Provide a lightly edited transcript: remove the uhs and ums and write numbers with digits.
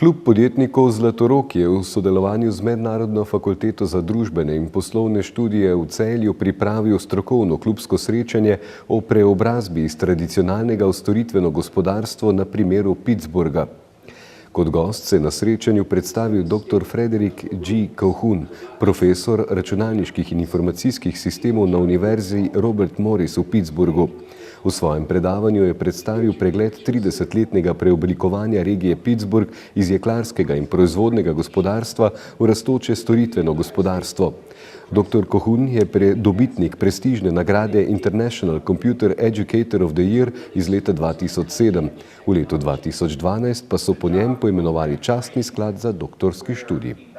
Klub podjetnikov Zlatorog je v sodelovanju z Mednarodno fakulteto za družbene in poslovne študije v Celju pripravil strokovno klubsko srečanje o preobrazbi iz tradicionalnega v storitveno gospodarstvo na primeru Pittsburgha. Kot gost se je na srečanju predstavil dr. Frederick G. Calhoun, profesor računalniških in informacijskih sistemov na Univerzi Robert Morris v Pittsburghu. V svojem predavanju je predstavil pregled 30-letnega preoblikovanja regije Pittsburgh iz jeklarskega in proizvodnega gospodarstva v rastoče storitveno gospodarstvo. Dr. Calhoun je dobitnik prestižne nagrade International Computer Educator of the Year iz leta 2007. V letu 2012 pa so po njem poimenovali častni sklad za doktorski študij.